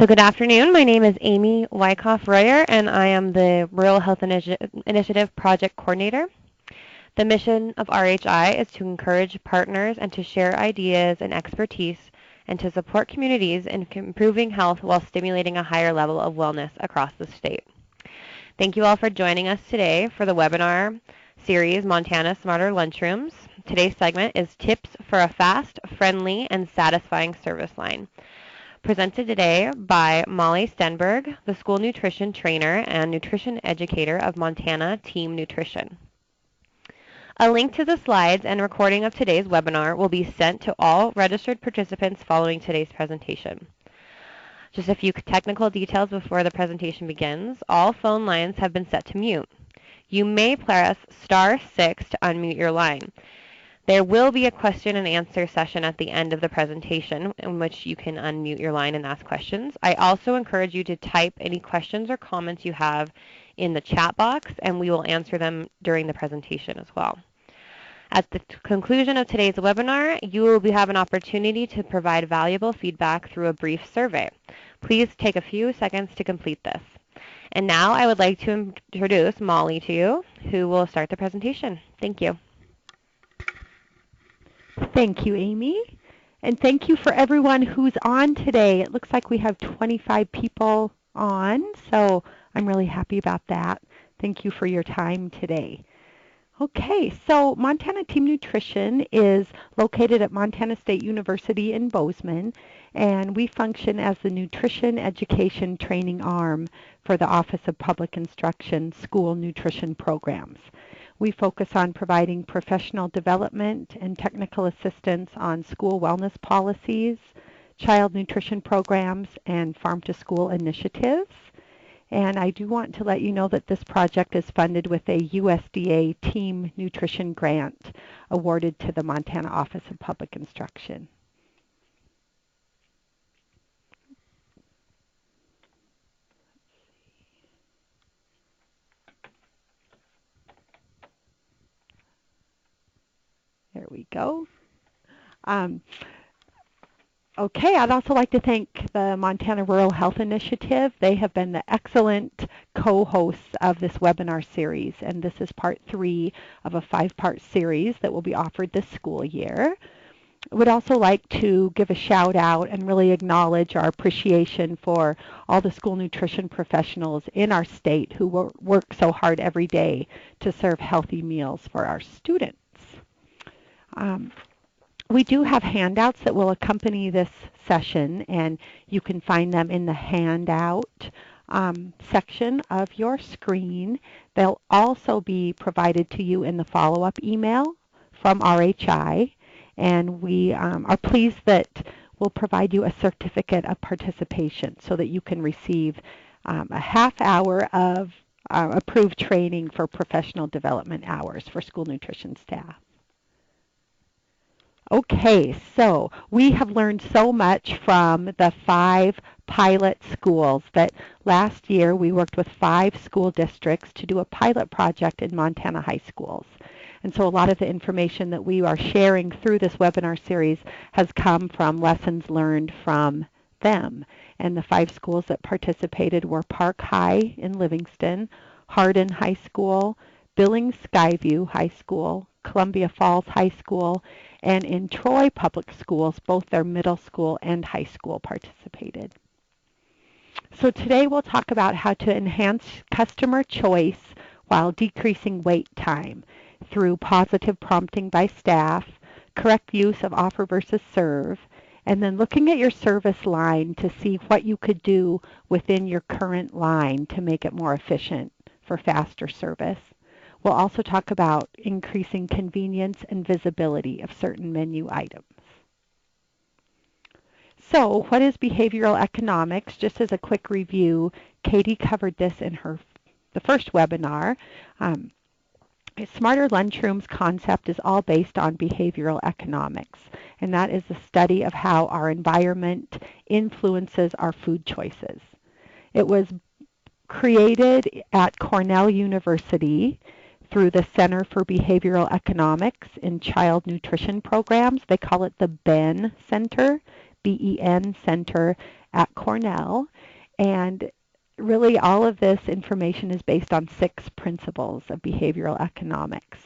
So good afternoon. My name is Amy Wyckoff-Royer, and I am the Rural Health Initiative Project Coordinator. The mission of RHI is to encourage partners and to share ideas and expertise and to support communities in improving health while stimulating a higher level of wellness across the state. Thank you all for joining us today for the webinar series Montana Smarter Lunchrooms. Today's segment is Tips for a Fast, Friendly, and Satisfying Service Line. Presented today by Molly Stenberg, the school nutrition trainer and nutrition educator of Montana Team Nutrition. A link to the slides and recording of today's webinar will be sent to all registered participants following today's presentation. Just a few technical details before the presentation begins. All phone lines have been set to mute. You may press *6 to unmute your line. There will be a question and answer session at the end of the presentation in which you can unmute your line and ask questions. I also encourage you to type any questions or comments you have in the chat box, and we will answer them during the presentation as well. At the conclusion of today's webinar, you will have an opportunity to provide valuable feedback through a brief survey. Please take a few seconds to complete this. And now I would like to introduce Molly to you, who will start the presentation. Thank you. Thank you, Amy. And thank you for everyone who's on today. It looks like we have 25 people on, so I'm really happy about that. Thank you for your time today. Okay, so Montana Team Nutrition is located at Montana State University in Bozeman, and we function as the nutrition education training arm for the Office of Public Instruction school nutrition programs. We focus on providing professional development and technical assistance on school wellness policies, child nutrition programs, and farm-to-school initiatives. And I do want to let you know that this project is funded with a USDA Team Nutrition Grant awarded to the Montana Office of Public Instruction. There we go. Okay, I'd also like to thank the Montana Rural Health Initiative. They have been the excellent co-hosts of this webinar series, and this is part 3 of a 5-part series that will be offered this school year. I would also like to give a shout out and really acknowledge our appreciation for all the school nutrition professionals in our state who work so hard every day to serve healthy meals for our students. We do have handouts that will accompany this session, and you can find them in the handout section of your screen. They'll also be provided to you in the follow-up email from RHI, and we are pleased that we'll provide you a certificate of participation so that you can receive a half hour of approved training for professional development hours for school nutrition staff. Okay, so we have learned so much from the 5 pilot schools that last year we worked with 5 school districts to do a pilot project in Montana high schools. And so a lot of the information that we are sharing through this webinar series has come from lessons learned from them. And the 5 schools that participated were Park High in Livingston, Hardin High School, Billings Skyview High School, Columbia Falls High School, and in Troy Public Schools, both their middle school and high school participated. So today we'll talk about how to enhance customer choice while decreasing wait time through positive prompting by staff, correct use of offer versus serve, and then looking at your service line to see what you could do within your current line to make it more efficient for faster service. We'll also talk about increasing convenience and visibility of certain menu items. So, what is behavioral economics? Just as a quick review, Katie covered this in the first webinar. Smarter Lunchrooms concept is all based on behavioral economics, and that is the study of how our environment influences our food choices. It was created at Cornell University through the Center for Behavioral Economics in Child Nutrition Programs. They call it the BEN Center, B-E-N Center, at Cornell. And really all of this information is based on 6 principles of behavioral economics.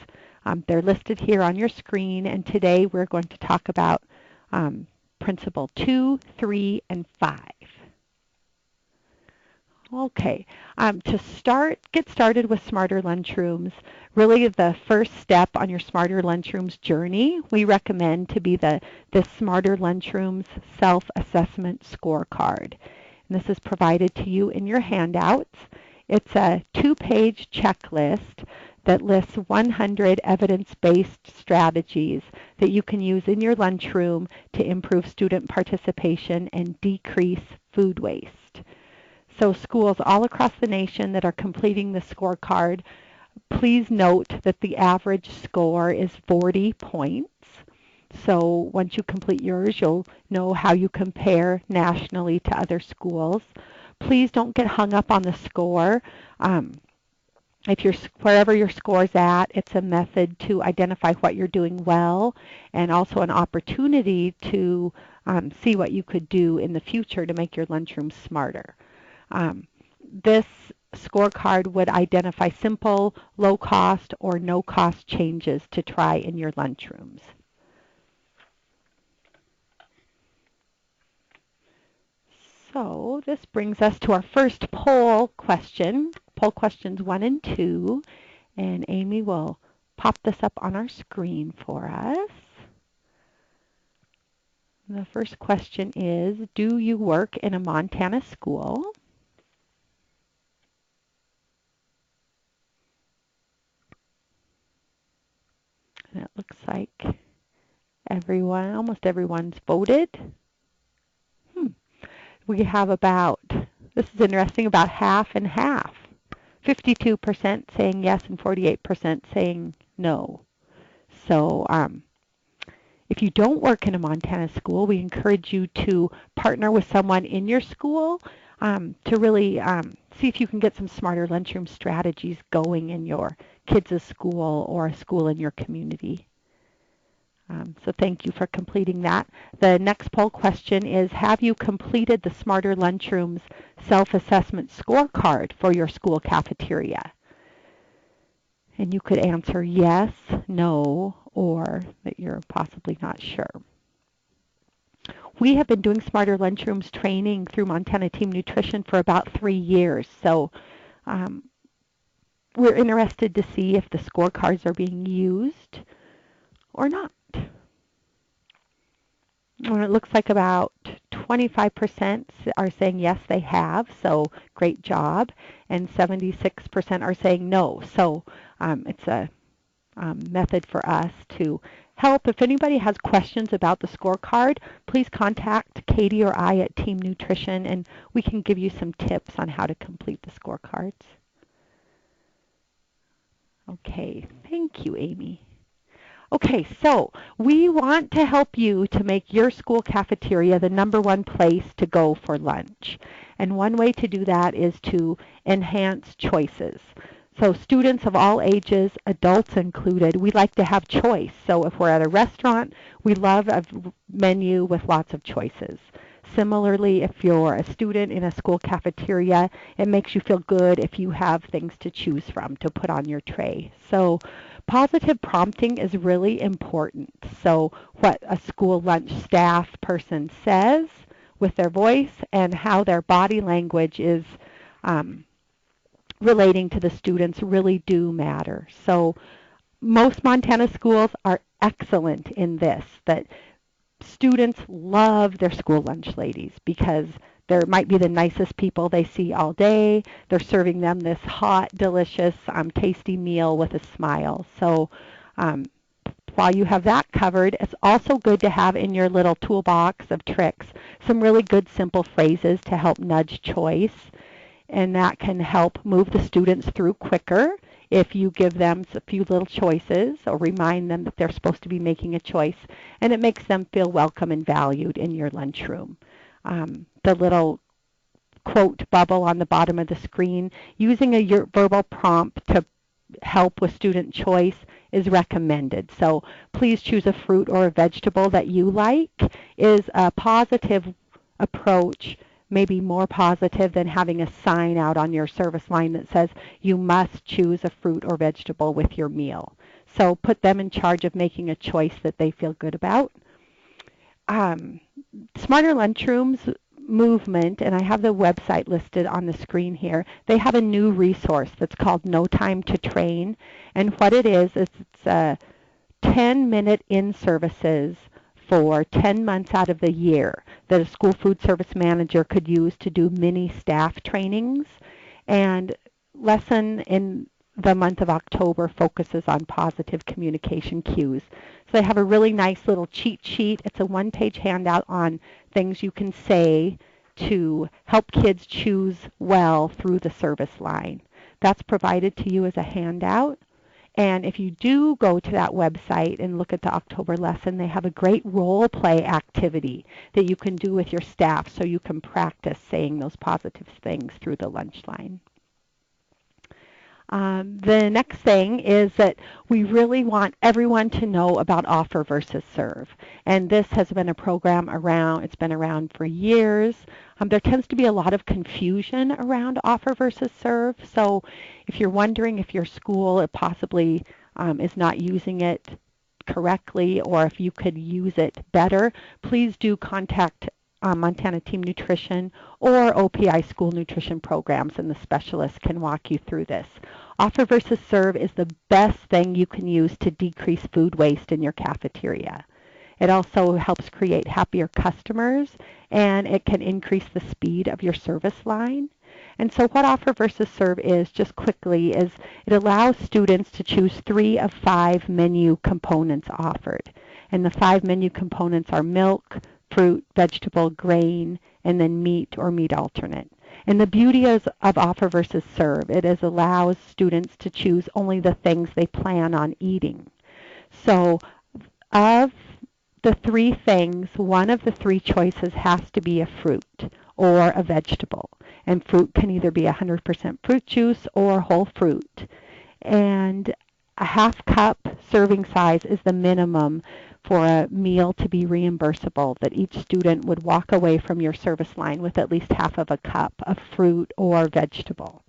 They're listed here on your screen, and today we're going to talk about principle 2, 3, and 5. Okay, get started with Smarter Lunchrooms. Really, the first step on your Smarter Lunchrooms journey, we recommend to be the Smarter Lunchrooms Self-Assessment Scorecard. And this is provided to you in your handouts. It's a 2-page checklist that lists 100 evidence-based strategies that you can use in your lunchroom to improve student participation and decrease food waste. So schools all across the nation that are completing the scorecard, please note that the average score is 40 points. So once you complete yours, you'll know how you compare nationally to other schools. Please don't get hung up on the score. Wherever your score's at, it's a method to identify what you're doing well and also an opportunity to see what you could do in the future to make your lunchroom smarter. This scorecard would identify simple, low-cost, or no-cost changes to try in your lunchrooms. So this brings us to our first poll question, poll questions 1 and 2, and Amy will pop this up on our screen for us. The first question is, do you work in a Montana school? And it looks like almost everyone's voted. We have this is interesting, about half and half. 52% saying yes and 48% saying no. So if you don't work in a Montana school, we encourage you to partner with someone in your school to really see if you can get some smarter lunchroom strategies going in your kids' school or a school in your community. So thank you for completing that. The next poll question is, have you completed the Smarter Lunchrooms self-assessment scorecard for your school cafeteria? And you could answer yes, no, or that you're possibly not sure. We have been doing Smarter Lunchrooms training through Montana Team Nutrition for about 3 years. So we're interested to see if the scorecards are being used or not. And it looks like about 25% are saying yes, they have, so great job, and 76% are saying no. So it's a method for us to help. If anybody has questions about the scorecard, please contact Katie or I at Team Nutrition, and we can give you some tips on how to complete the scorecards. Okay, thank you, Amy. Okay, so we want to help you to make your school cafeteria the #1 place to go for lunch. And one way to do that is to enhance choices. So students of all ages, adults included, we like to have choice. So if we're at a restaurant, we love a menu with lots of choices. Similarly, if you're a student in a school cafeteria, it makes you feel good if you have things to choose from to put on your tray. So positive prompting is really important. So what a school lunch staff person says with their voice and how their body language is relating to the students really do matter. So most Montana schools are excellent in this, that students love their school lunch ladies because they might be the nicest people they see all day. They're serving them this hot, delicious, tasty meal with a smile. So while you have that covered, it's also good to have in your little toolbox of tricks some really good simple phrases to help nudge choice. And that can help move the students through quicker if you give them a few little choices or remind them that they're supposed to be making a choice. And it makes them feel welcome and valued in your lunchroom. The little quote bubble on the bottom of the screen, using a verbal prompt to help with student choice is recommended. So please choose a fruit or a vegetable that you like is a positive approach maybe more positive than having a sign out on your service line that says you must choose a fruit or vegetable with your meal. So put them in charge of making a choice that they feel good about. Um, Smarter Lunchrooms movement, and I have the website listed on the screen here. They have a new resource that's called No Time to Train, and what it is it's 10-minute in-services for 10 months out of the year that a school food service manager could use to do mini staff trainings. And lesson in the month of October focuses on positive communication cues. So they have a really nice little cheat sheet. It's a one-page handout on things you can say to help kids choose well through the service line. That's provided to you as a handout. And if you do go to that website and look at the October lesson, they have a great role play activity that you can do with your staff so you can practice saying those positive things through the lunch line. The next thing is that we really want everyone to know about offer versus serve. And this has been a program around, it's been around for years. There tends to be a lot of confusion around offer versus serve. So if you're wondering if your school possibly is not using it correctly or if you could use it better, please do contact Montana Team Nutrition or OPI school nutrition programs, and the specialists can walk you through this. Offer versus serve is the best thing you can use to decrease food waste in your cafeteria. It also helps create happier customers, and it can increase the speed of your service line. And so what offer versus serve is, just quickly, is it allows students to choose 3 of 5 menu components offered. And the 5 menu components are milk, fruit, vegetable, grain, and then meat or meat alternate. And the beauty is of offer versus serve. It allows students to choose only the things they plan on eating. So of the 3 things, one of the 3 choices has to be a fruit or a vegetable. And fruit can either be 100% fruit juice or whole fruit. And a half cup serving size is the minimum for a meal to be reimbursable, that each student would walk away from your service line with at least half of a cup of fruit or vegetable.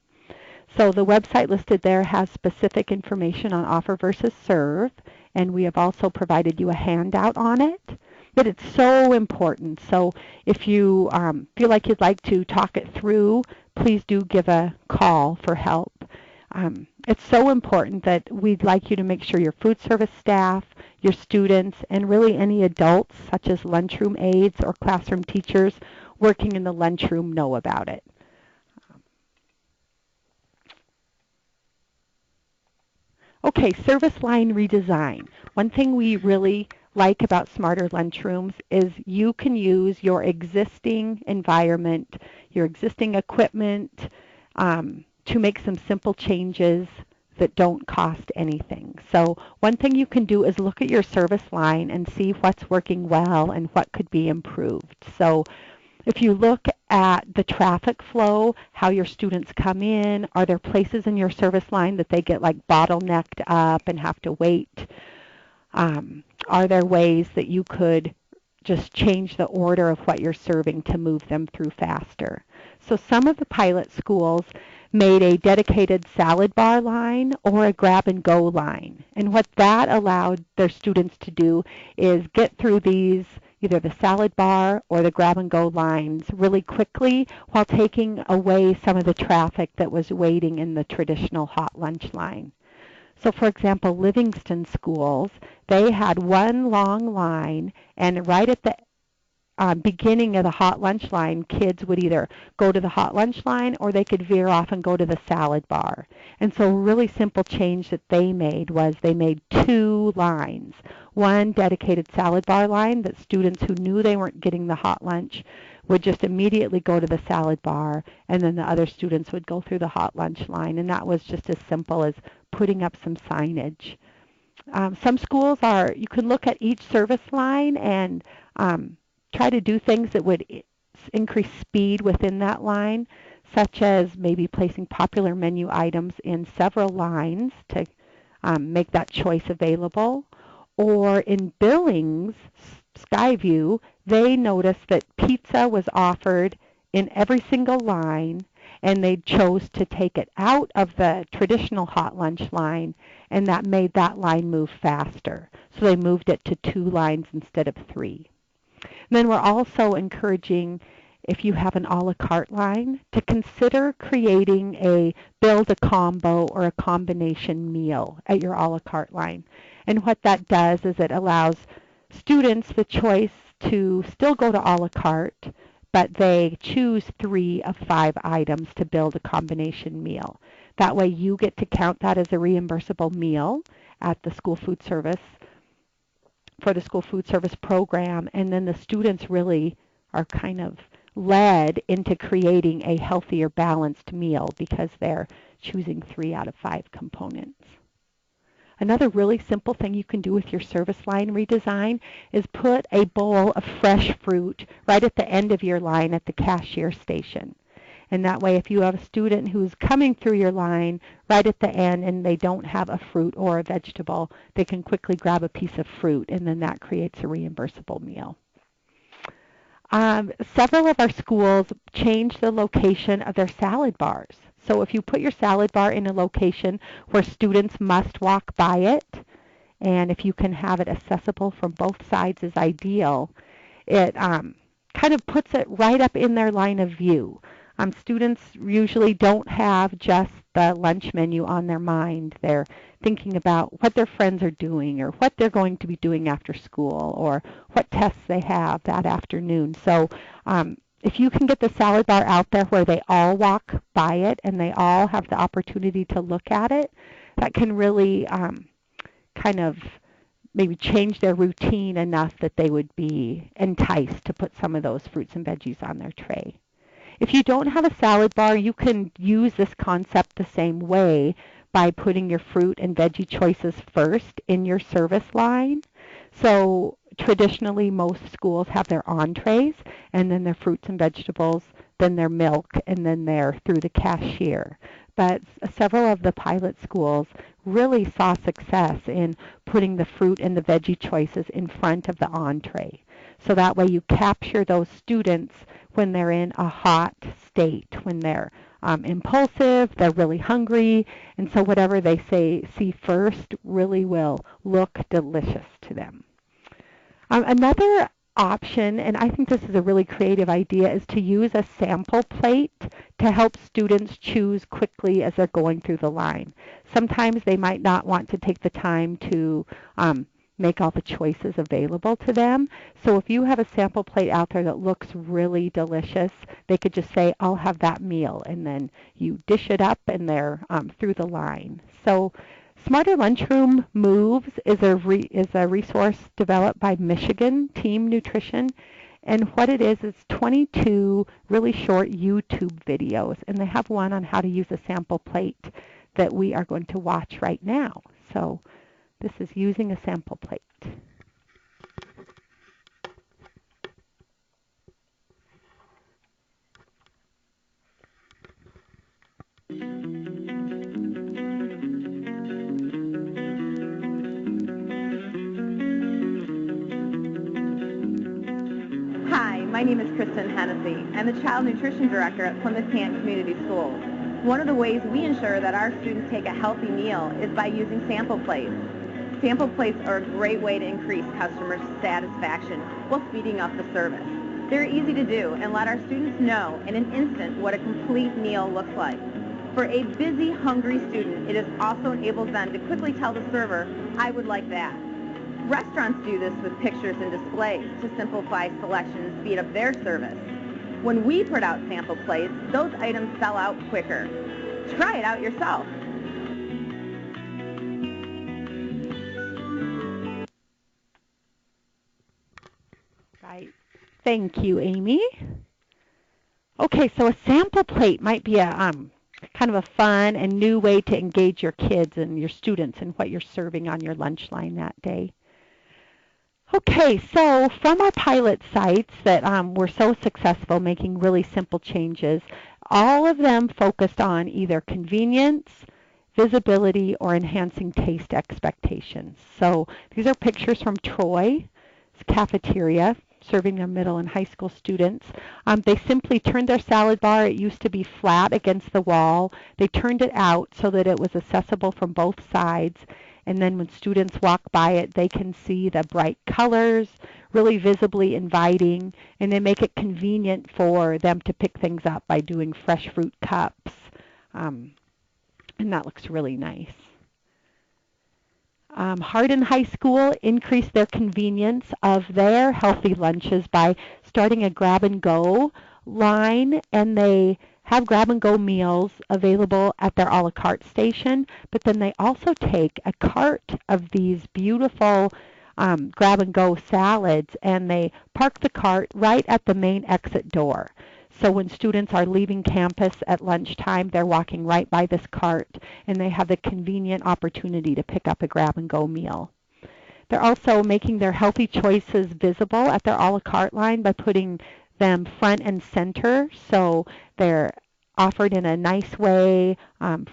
So the website listed there has specific information on offer versus serve, and we have also provided you a handout on it. But it's so important. So if you feel like you'd like to talk it through, please do give a call for help. It's so important that we'd like you to make sure your food service staff, your students, and really any adults, such as lunchroom aides or classroom teachers working in the lunchroom, know about it. Okay, service line redesign. One thing we really like about Smarter Lunchrooms is you can use your existing environment, your existing equipment, to make some simple changes that don't cost anything. So one thing you can do is look at your service line and see what's working well and what could be improved. So if you look at the traffic flow, how your students come in, are there places in your service line that they get like bottlenecked up and have to wait? Are there ways that you could just change the order of what you're serving to move them through faster? So some of the pilot schools made a dedicated salad bar line or a grab and go line. And what that allowed their students to do is get through these, either the salad bar or the grab and go lines, really quickly while taking away some of the traffic that was waiting in the traditional hot lunch line. So for example, Livingston schools, they had one long line, and right at the beginning of the hot lunch line, kids would either go to the hot lunch line or they could veer off and go to the salad bar. And so a really simple change that they made was they made 2 lines. One dedicated salad bar line that students who knew they weren't getting the hot lunch would just immediately go to the salad bar, and then the other students would go through the hot lunch line. And that was just as simple as putting up some signage. Some schools are, you can look at each service line and try to do things that would increase speed within that line, such as maybe placing popular menu items in several lines to make that choice available. Or in Billings, Skyview, they noticed that pizza was offered in every single line, and they chose to take it out of the traditional hot lunch line, and that made that line move faster. So they moved it to 2 lines instead of 3. And then we're also encouraging, if you have an a la carte line, to consider creating a build a combo or a combination meal at your a la carte line. And what that does is it allows students the choice to still go to a la carte, but they choose 3 of 5 items to build a combination meal. That way you get to count that as a reimbursable meal at the school food service for the school food service program, and then the students really are kind of led into creating a healthier, balanced meal because they're choosing 3 out of 5 components. Another really simple thing you can do with your service line redesign is put a bowl of fresh fruit right at the end of your line at the cashier station. And that way, if you have a student who's coming through your line right at the end and they don't have a fruit or a vegetable, they can quickly grab a piece of fruit, and then that creates a reimbursable meal. Several of our schools changed the location of their salad bars. So if you put your salad bar in a location where students must walk by it, and if you can have it accessible from both sides is ideal, it kind of puts it right up in their line of view. Students usually don't have just the lunch menu on their mind. They're thinking about what their friends are doing or what they're going to be doing after school or what tests they have that afternoon. So if you can get the salad bar out there where they all walk by it and they all have the opportunity to look at it, that can really kind of maybe change their routine enough that they would be enticed to put some of those fruits and veggies on their tray. If you don't have a salad bar, you can use this concept the same way by putting your fruit and veggie choices first in your service line. So traditionally, most schools have their entrees and then their fruits and vegetables, then their milk, and then they're through the cashier. But several of the pilot schools really saw success in putting the fruit and the veggie choices in front of the entree. So that way you capture those students when they're in a hot state, when they're impulsive, they're really hungry, and so whatever they see first really will look delicious to them. Another option, and I think this is a really creative idea, is to use a sample plate to help students choose quickly as they're going through the line. Sometimes they might not want to take the time to make all the choices available to them. So if you have a sample plate out there that looks really delicious, they could just say, I'll have that meal, and then you dish it up and they're through the line. So Smarter Lunchroom Moves is a resource developed by Michigan Team Nutrition. And what it is 22 really short YouTube videos. And they have one on how to use a sample plate that we are going to watch right now. So this is using a sample plate. Hi, my name is Kristen Hennessy. I'm the Child Nutrition Director at Plymouth Canton Community Schools. One of the ways we ensure that our students take a healthy meal is by using sample plates. Sample plates are a great way to increase customer satisfaction while speeding up the service. They're easy to do and let our students know in an instant what a complete meal looks like. For a busy, hungry student, it also enables them to quickly tell the server, I would like that. Restaurants do this with pictures and displays to simplify selection and speed up their service. When we put out sample plates, those items sell out quicker. Try it out yourself. Right. Thank you, Amy. Okay, so a sample plate might be a kind of a fun and new way to engage your kids and your students in what you're serving on your lunch line that day. Okay, so from our pilot sites that were so successful making really simple changes, all of them focused on either convenience, visibility, or enhancing taste expectations. So these are pictures from Troy's cafeteria. serving their middle and high school students. They simply turned their salad bar. It used to be flat against the wall. They turned it out so that it was accessible from both sides. And then when students walk by it, they can see the bright colors, really visibly inviting, and they make it convenient for them to pick things up by doing fresh fruit cups. And that looks really nice. Hardin High School increased their convenience of their healthy lunches by starting a grab-and-go line, and they have grab-and-go meals available at their a la carte station, but then they also take a cart of these beautiful grab-and-go salads, and they park the cart right at the main exit door. So when students are leaving campus at lunchtime, they're walking right by this cart, and they have the convenient opportunity to pick up a grab-and-go meal. They're also making their healthy choices visible at their a la carte line by putting them front and center, so they're offered in a nice way.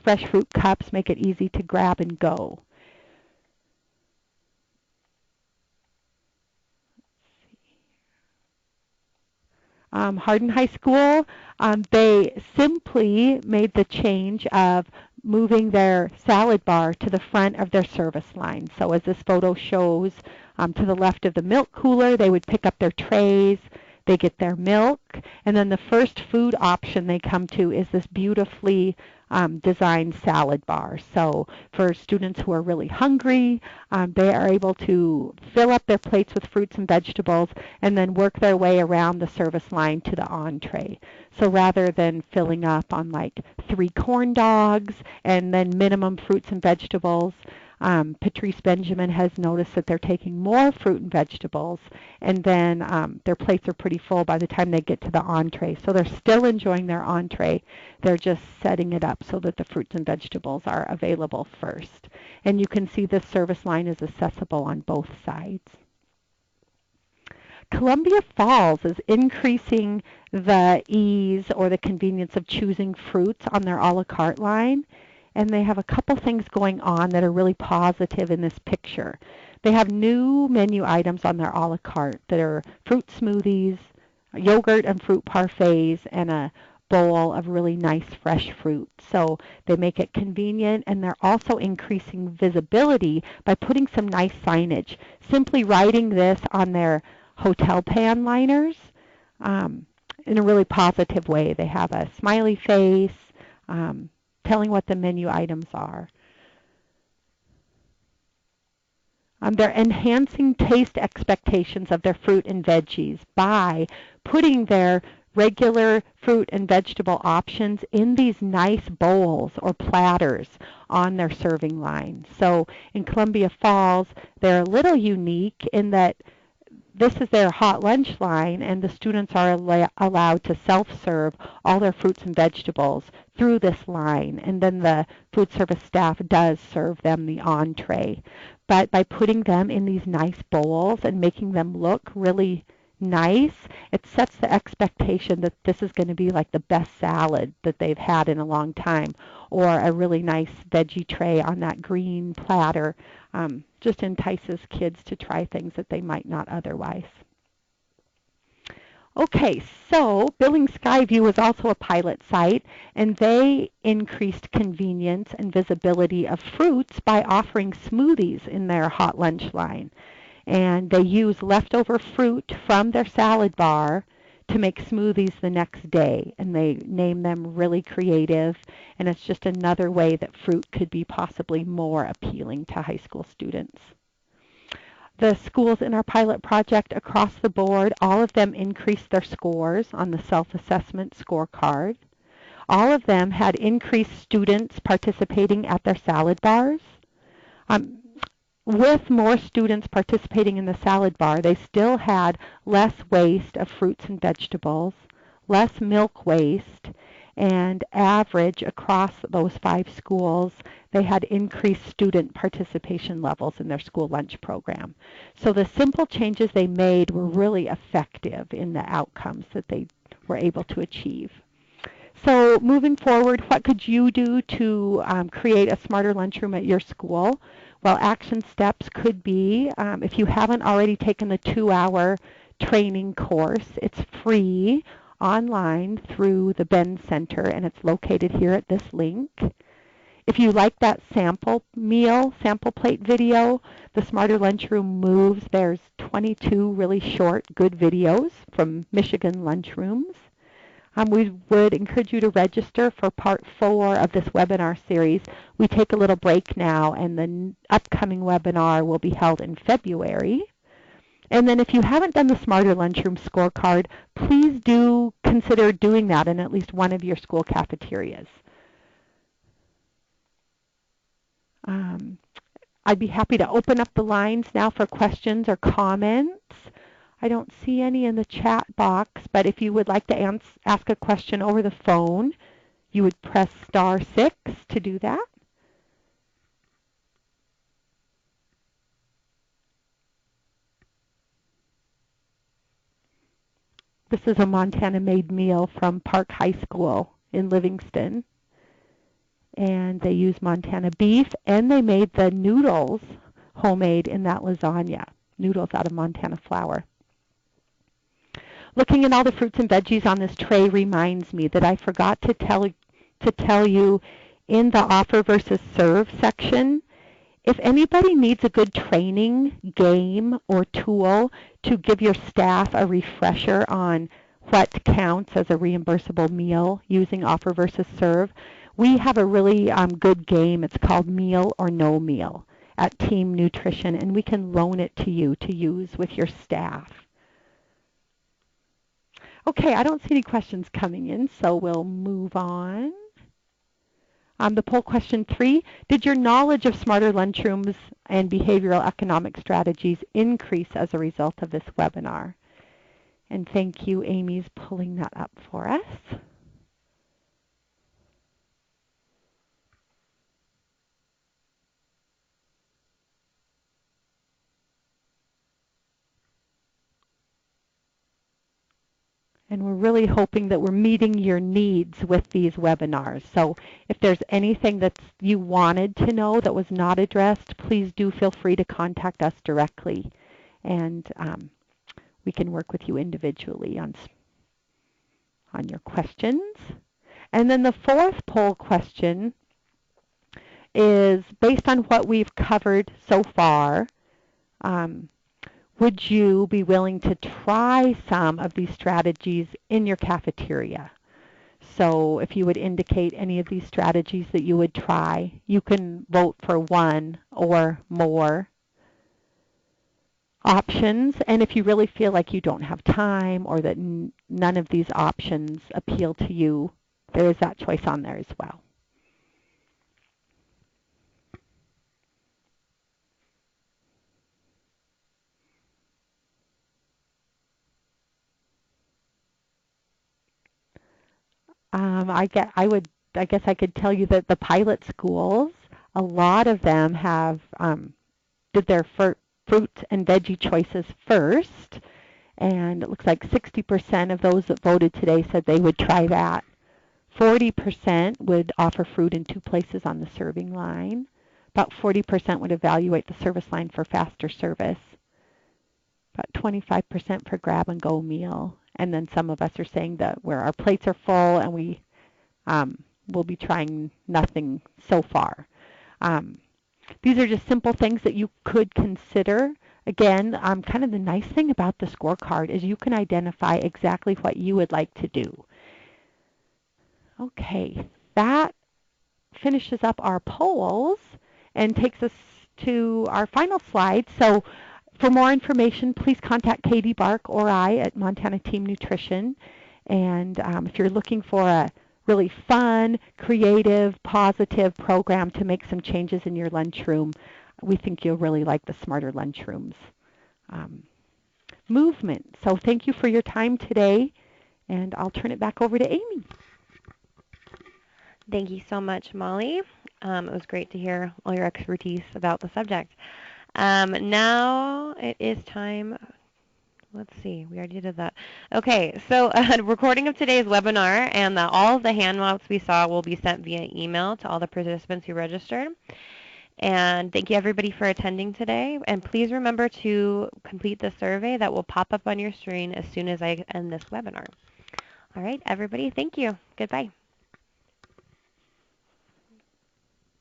Fresh fruit cups make it easy to grab and go. Hardin High School, they simply made the change of moving their salad bar to the front of their service line. So as this photo shows, to the left of the milk cooler, they would pick up their trays, they get their milk, and then the first food option they come to is this beautifully designed salad bar. So for students who are really hungry, they are able to fill up their plates with fruits and vegetables and then work their way around the service line to the entree. So rather than filling up on like 3 corn dogs and then minimum fruits and vegetables, Patrice Benjamin has noticed that they're taking more fruit and vegetables, and then their plates are pretty full by the time they get to the entree. So they're still enjoying their entree. They're just setting it up so that the fruits and vegetables are available first. And you can see this service line is accessible on both sides. Columbia Falls is increasing the ease or the convenience of choosing fruits on their a la carte line. And they have a couple things going on that are really positive in this picture. They have new menu items on their a la carte that are fruit smoothies, yogurt and fruit parfaits, and a bowl of really nice fresh fruit. So they make it convenient, and they're also increasing visibility by putting some nice signage. Simply writing this on their hotel pan liners in a really positive way. They have a smiley face, telling what the menu items are. They're enhancing taste expectations of their fruit and veggies by putting their regular fruit and vegetable options in these nice bowls or platters on their serving line. So in Columbia Falls, they're a little unique in that this is their hot lunch line, and the students are allowed to self-serve all their fruits and vegetables through this line, and then the food service staff does serve them the entree. But by putting them in these nice bowls and making them look really nice, it sets the expectation that this is going to be like the best salad that they've had in a long time, or a really nice veggie tray on that green platter. Just entices kids to try things that they might not otherwise. Okay, so Billings Skyview is also a pilot site, and they increased convenience and visibility of fruits by offering smoothies in their hot lunch line. And they use leftover fruit from their salad bar to make smoothies the next day, and they name them really creative, and it's just another way that fruit could be possibly more appealing to high school students. The schools in our pilot project across the board, all of them increased their scores on the self-assessment scorecard. All of them had increased students participating at their salad bars. With more students participating in the salad bar, they still had less waste of fruits and vegetables, less milk waste, and average across those 5 schools, they had increased student participation levels in their school lunch program. So the simple changes they made were really effective in the outcomes that they were able to achieve. So moving forward, what could you do to create a smarter lunchroom at your school? Well, action steps could be, if you haven't already taken the 2-hour training course. It's free online through the Ben Center, and it's located here at this link. If you like that sample plate video, the Smarter Lunchroom moves. There's 22 really short, good videos from Michigan Lunchrooms. We would encourage you to register for part 4 of this webinar series. We take a little break now, and the upcoming webinar will be held in February. And then if you haven't done the Smarter Lunchroom scorecard, please do consider doing that in at least one of your school cafeterias. I'd be happy to open up the lines now for questions or comments. I don't see any in the chat box, but if you would like to ask a question over the phone, you would press *6 to do that. This is a Montana-made meal from Park High School in Livingston. And they use Montana beef, and they made the noodles homemade in that lasagna, noodles out of Montana flour. Looking at all the fruits and veggies on this tray reminds me that I forgot to tell you in the offer versus serve section, if anybody needs a good training game or tool to give your staff a refresher on what counts as a reimbursable meal using offer versus serve, we have a really good game. It's called Meal or No Meal at Team Nutrition, and we can loan it to you to use with your staff. Okay, I don't see any questions coming in, so we'll move on. The poll question 3, did your knowledge of Smarter Lunchrooms and behavioral economic strategies increase as a result of this webinar? And thank you, Amy's pulling that up for us. And we're really hoping that we're meeting your needs with these webinars. So if there's anything that you wanted to know that was not addressed, please do feel free to contact us directly. And we can work with you individually on your questions. And then the 4th poll question is, based on what we've covered so far, would you be willing to try some of these strategies in your cafeteria? So if you would indicate any of these strategies that you would try, you can vote for one or more options. And if you really feel like you don't have time or that none of these options appeal to you, there is that choice on there as well. I guess I could tell you that the pilot schools, a lot of them have did their fruit and veggie choices first, and it looks like 60% of those that voted today said they would try that. 40% would offer fruit in 2 places on the serving line. About 40% would evaluate the service line for faster service. About 25% for grab-and-go meal. And then some of us are saying that where our plates are full and we will be trying nothing so far. These are just simple things that you could consider. Again, kind of the nice thing about the scorecard is you can identify exactly what you would like to do. Okay, that finishes up our polls and takes us to our final slide. So for more information, please contact Katie Bark or I at Montana Team Nutrition. And if you're looking for a really fun, creative, positive program to make some changes in your lunchroom, we think you'll really like the Smarter Lunchrooms movement. So thank you for your time today, and I'll turn it back over to Amy. Thank you so much, Molly. It was great to hear all your expertise about the subject. Now it is time. Let's see, we already did that. Okay, so a recording of today's webinar and all of the handouts we saw will be sent via email to all the participants who registered. And thank you everybody for attending today. And please remember to complete the survey that will pop up on your screen as soon as I end this webinar. All right, everybody, thank you. Goodbye.